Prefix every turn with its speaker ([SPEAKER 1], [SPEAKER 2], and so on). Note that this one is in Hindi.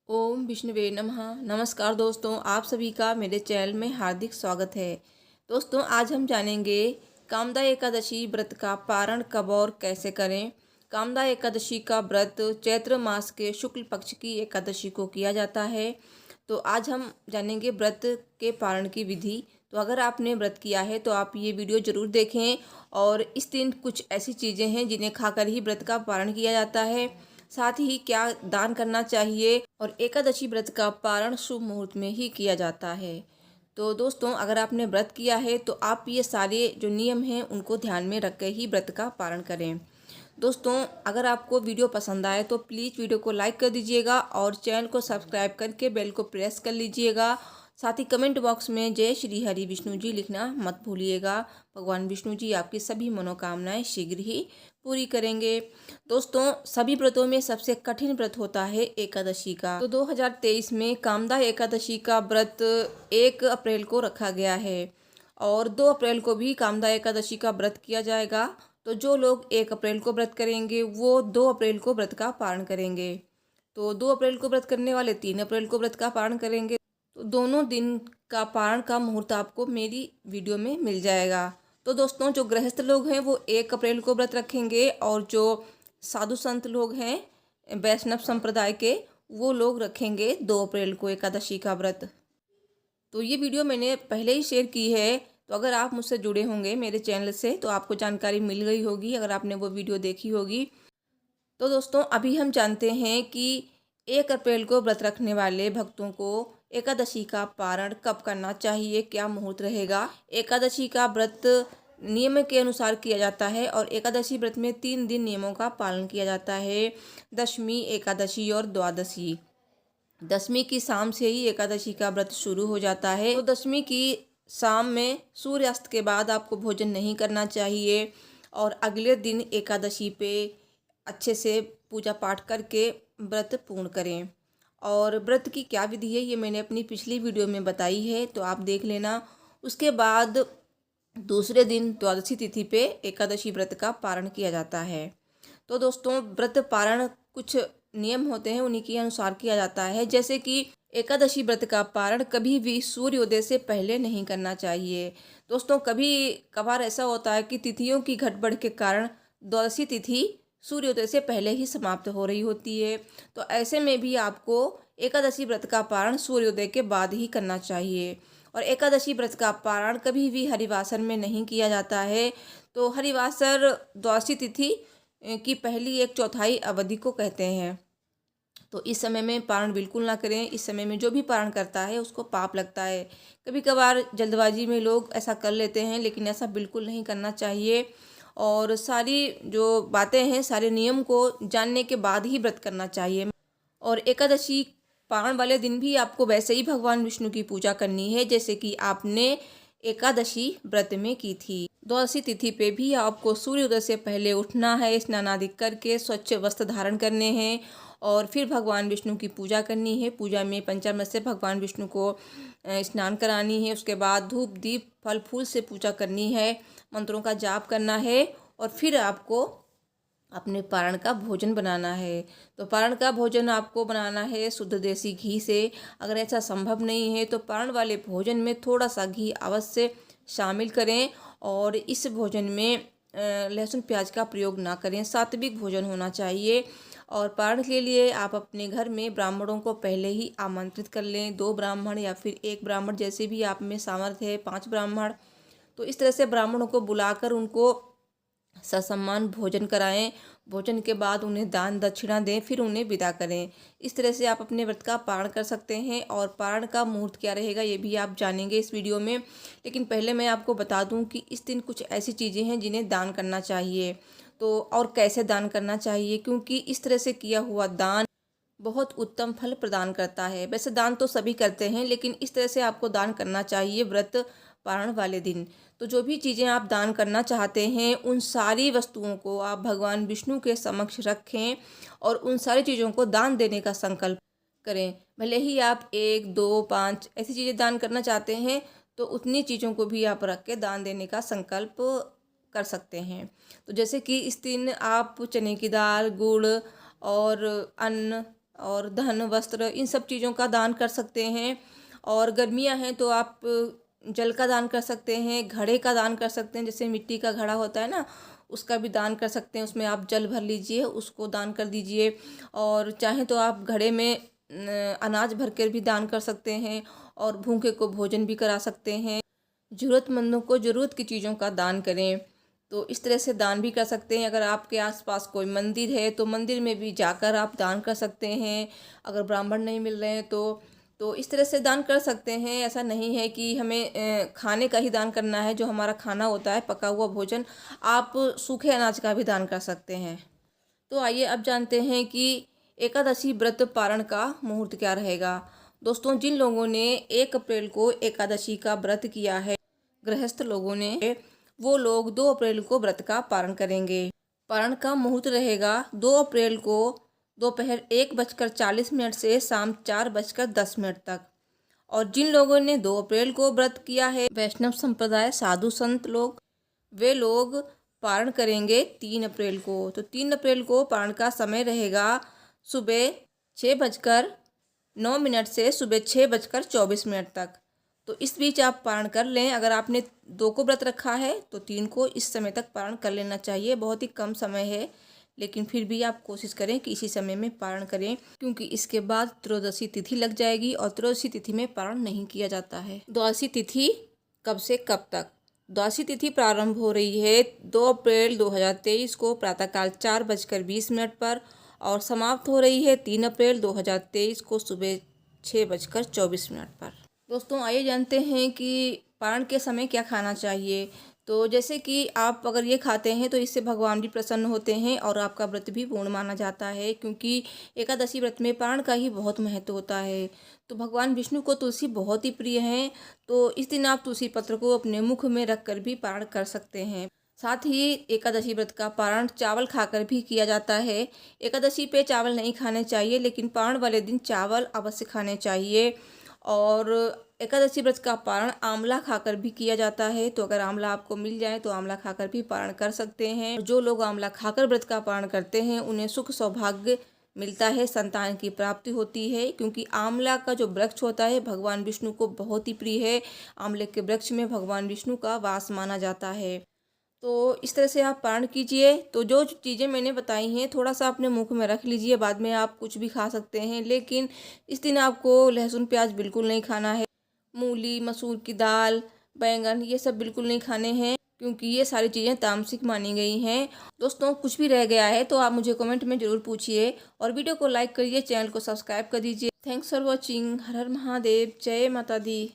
[SPEAKER 1] ओम विष्णुवे नमः। नमस्कार दोस्तों, आप सभी का मेरे चैनल में हार्दिक स्वागत है। दोस्तों, आज हम जानेंगे कामदा एकादशी व्रत का पारण कब और कैसे करें। कामदा एकादशी का व्रत चैत्र मास के शुक्ल पक्ष की एकादशी को किया जाता है। तो आज हम जानेंगे व्रत के पारण की विधि। तो अगर आपने व्रत किया है तो आप ये वीडियो ज़रूर देखें। और इस दिन कुछ ऐसी चीज़ें हैं जिन्हें खाकर ही व्रत का पारण किया जाता है। साथ ही क्या दान करना चाहिए और एकादशी व्रत का पारण शुभ मुहूर्त में ही किया जाता है। तो दोस्तों, अगर आपने व्रत किया है तो आप ये सारे जो नियम हैं उनको ध्यान में रख के ही व्रत का पारण करें। दोस्तों, अगर आपको वीडियो पसंद आए तो प्लीज़ वीडियो को लाइक कर दीजिएगा और चैनल को सब्सक्राइब करके बेल को प्रेस कर लीजिएगा। साथ ही कमेंट बॉक्स में जय श्री हरि विष्णु जी लिखना मत भूलिएगा। भगवान विष्णु जी आपकी सभी मनोकामनाएं शीघ्र ही पूरी करेंगे। दोस्तों, सभी व्रतों में सबसे कठिन व्रत होता है एकादशी का। तो 2023 में कामदा एकादशी का व्रत 1 अप्रैल को रखा गया है और 2 अप्रैल को भी कामदा एकादशी का व्रत किया जाएगा। तो जो लोग 1 अप्रैल को व्रत करेंगे वो 2 अप्रैल को व्रत का पारण करेंगे। तो 2 अप्रैल को व्रत करने वाले 3 अप्रैल को व्रत का पारण करेंगे। तो दोनों दिन का पारण का मुहूर्त आपको मेरी वीडियो में मिल जाएगा। तो दोस्तों, जो गृहस्थ लोग हैं वो 1 अप्रैल को व्रत रखेंगे और जो साधु संत लोग हैं वैष्णव संप्रदाय के, वो लोग रखेंगे 2 अप्रैल को एकादशी का व्रत। तो ये वीडियो मैंने पहले ही शेयर की है। तो अगर आप मुझसे जुड़े होंगे मेरे चैनल से तो आपको जानकारी मिल गई होगी अगर आपने वो वीडियो देखी होगी। तो दोस्तों, अभी हम जानते हैं कि 1 अप्रैल को व्रत रखने वाले भक्तों को एकादशी का पारण कब करना चाहिए, क्या मुहूर्त रहेगा। एकादशी का व्रत नियम के अनुसार किया जाता है और एकादशी व्रत में 3 दिन नियमों का पालन किया जाता है। दशमी, एकादशी और द्वादशी। दशमी की शाम से ही एकादशी का व्रत शुरू हो जाता है। तो दशमी की शाम में सूर्यास्त के बाद आपको भोजन नहीं करना चाहिए और अगले दिन एकादशी पे अच्छे से पूजा पाठ करके व्रत पूर्ण करें। और व्रत की क्या विधि है ये मैंने अपनी पिछली वीडियो में बताई है, तो आप देख लेना। उसके बाद दूसरे दिन द्वादशी तिथि पे एकादशी व्रत का पारण किया जाता है। तो दोस्तों, व्रत पारण कुछ नियम होते हैं उन्हीं के अनुसार किया जाता है। जैसे कि एकादशी व्रत का पारण कभी भी सूर्योदय से पहले नहीं करना चाहिए। दोस्तों, कभी कभार ऐसा होता है कि तिथियों की गड़बड़ के कारण द्वादशी तिथि सूर्योदय से पहले ही समाप्त हो रही होती है। तो ऐसे में भी आपको एकादशी व्रत का पारण सूर्योदय के बाद ही करना चाहिए। और एकादशी व्रत का पारण कभी भी हरिवासर में नहीं किया जाता है। तो हरिवासर द्वादशी तिथि की पहली 1/4 अवधि को कहते हैं। तो इस समय में पारण बिल्कुल ना करें। इस समय में जो भी पारण करता है उसको पाप लगता है। कभी कभार जल्दबाजी में लोग ऐसा कर लेते हैं, लेकिन ऐसा बिल्कुल नहीं करना चाहिए। और सारी जो बातें हैं, सारे नियम को जानने के बाद ही व्रत करना चाहिए। और एकादशी पारण वाले दिन भी आपको वैसे ही भगवान विष्णु की पूजा करनी है जैसे कि आपने एकादशी व्रत में की थी। द्वादशी तिथि पे भी आपको सूर्योदय से पहले उठना है, स्नान आदि करके स्वच्छ वस्त्र धारण करने हैं और फिर भगवान विष्णु की पूजा करनी है। पूजा में पंचामृत से भगवान विष्णु को स्नान करानी है। उसके बाद धूप दीप फल फूल से पूजा करनी है, मंत्रों का जाप करना है और फिर आपको अपने पारण का भोजन बनाना है। तो पारण का भोजन आपको बनाना है शुद्ध देसी घी से। अगर ऐसा संभव नहीं है तो पारण वाले भोजन में थोड़ा सा घी अवश्य शामिल करें और इस भोजन में लहसुन प्याज का प्रयोग ना करें। सात्विक भोजन होना चाहिए। और पारण के लिए आप अपने घर में ब्राह्मणों को पहले ही आमंत्रित कर लें। 2 ब्राह्मण या फिर 1 ब्राह्मण, जैसे भी आप में सामर्थ्य है, 5 ब्राह्मण। तो इस तरह से ब्राह्मणों को बुलाकर उनको ससम्मान भोजन कराएं। भोजन के बाद उन्हें दान दक्षिणा दें, फिर उन्हें विदा करें। इस तरह से आप अपने व्रत का पारण कर सकते हैं। और पारण का मुहूर्त क्या रहेगा ये भी आप जानेंगे इस वीडियो में। लेकिन पहले मैं आपको बता दूं कि इस दिन कुछ ऐसी चीज़ें हैं जिन्हें दान करना चाहिए। तो और कैसे दान करना चाहिए, क्योंकि इस तरह से किया हुआ दान बहुत उत्तम फल प्रदान करता है। वैसे दान तो सभी करते हैं, लेकिन इस तरह से आपको दान करना चाहिए व्रत पारण वाले दिन। तो जो भी चीज़ें आप दान करना चाहते हैं उन सारी वस्तुओं को आप भगवान विष्णु के समक्ष रखें और उन सारी चीज़ों को दान देने का संकल्प करें। भले ही आप 1, 2, 5 ऐसी चीज़ें दान करना चाहते हैं तो उतनी चीज़ों को भी आप रख के दान देने का संकल्प कर सकते हैं। तो जैसे कि इस दिन आप चने की दाल, गुड़ और अन्न और धन वस्त्र इन सब चीज़ों का दान कर सकते हैं। और गर्मियां हैं तो आप जल का दान कर सकते हैं, घड़े का दान कर सकते हैं, जैसे मिट्टी का घड़ा होता है ना, उसका भी दान कर सकते हैं। उसमें आप जल भर लीजिए, उसको दान कर दीजिए। और चाहें तो आप घड़े में अनाज भर कर भी दान कर सकते हैं और भूखे को भोजन भी करा सकते हैं। ज़रूरतमंदों को ज़रूरत की चीज़ों का दान करें। तो इस तरह से दान भी कर सकते हैं। अगर आपके आसपास कोई मंदिर है तो मंदिर में भी जाकर आप दान कर सकते हैं। अगर ब्राह्मण नहीं मिल रहे हैं तो इस तरह से दान कर सकते हैं। ऐसा नहीं है कि हमें खाने का ही दान करना है, जो हमारा खाना होता है पका हुआ भोजन, आप सूखे अनाज का भी दान कर सकते हैं। तो आइए अब जानते हैं कि एकादशी व्रत पारण का मुहूर्त क्या रहेगा। दोस्तों, जिन लोगों ने 1 अप्रैल को एकादशी का व्रत किया है, गृहस्थ लोगों ने, वो लोग 2 अप्रैल को व्रत का पारण करेंगे। पारण का मुहूर्त रहेगा 2 अप्रैल को दोपहर 1:40 से शाम 4:10 तक। और जिन लोगों ने 2 अप्रैल को व्रत किया है, वैष्णव संप्रदाय साधु संत लोग, वे लोग पारण करेंगे 3 अप्रैल को। तो 3 अप्रैल को पारण का समय रहेगा सुबह 6:09 से सुबह 6:24 तक। तो इस बीच आप पारण कर लें। अगर आपने 2 को व्रत रखा है तो 3 को इस समय तक पारण कर लेना चाहिए। बहुत ही कम समय है, लेकिन फिर भी आप कोशिश करें कि इसी समय में पारण करें, क्योंकि इसके बाद त्रयोदशी तिथि लग जाएगी और त्रयोदशी तिथि में पारण नहीं किया जाता है। द्वादशी तिथि कब से कब तक? द्वादशी तिथि प्रारंभ हो रही है 2 अप्रैल 2023 को प्रातःकाल 4:20 पर और समाप्त हो रही है 3 अप्रैल 2023 को सुबह 6:24 पर। दोस्तों, आइए जानते हैं कि पारण के समय क्या खाना चाहिए। तो जैसे कि आप अगर ये खाते हैं तो इससे भगवान भी प्रसन्न होते हैं और आपका व्रत भी पूर्ण माना जाता है, क्योंकि एकादशी व्रत में पारण का ही बहुत महत्व होता है। तो भगवान विष्णु को तुलसी बहुत ही प्रिय है, तो इस दिन आप तुलसी पत्र को अपने मुख में रख कर भी पारण कर सकते हैं। साथ ही एकादशी व्रत का पारण चावल खाकर भी किया जाता है। एकादशी पे चावल नहीं खाने चाहिए, लेकिन पारण वाले दिन चावल अवश्य खाने चाहिए। और एकादशी व्रत का पारण आंवला खाकर भी किया जाता है। तो अगर आंवला आपको मिल जाए तो आंवला खाकर भी पारण कर सकते हैं। जो लोग आंवला खाकर व्रत का पारण करते हैं उन्हें सुख सौभाग्य मिलता है, संतान की प्राप्ति होती है, क्योंकि आंवला का जो वृक्ष होता है भगवान विष्णु को बहुत ही प्रिय है। आंवले के वृक्ष में भगवान विष्णु का वास माना जाता है। तो इस तरह से आप पारण कीजिए। तो जो चीज़ें मैंने बताई हैं थोड़ा सा अपने मुख में रख लीजिए, बाद में आप कुछ भी खा सकते हैं, लेकिन इस दिन आपको लहसुन प्याज बिल्कुल नहीं खाना है। मूली, मसूर की दाल, बैंगन, ये सब बिल्कुल नहीं खाने हैं, क्योंकि ये सारी चीज़ें तामसिक मानी गई हैं। दोस्तों, कुछ भी रह गया है तो आप मुझे कमेंट में ज़रूर पूछिए और वीडियो को लाइक करिए, चैनल को सब्सक्राइब कर दीजिए। Thanks for watching. हर हर महादेव, जय माता दी।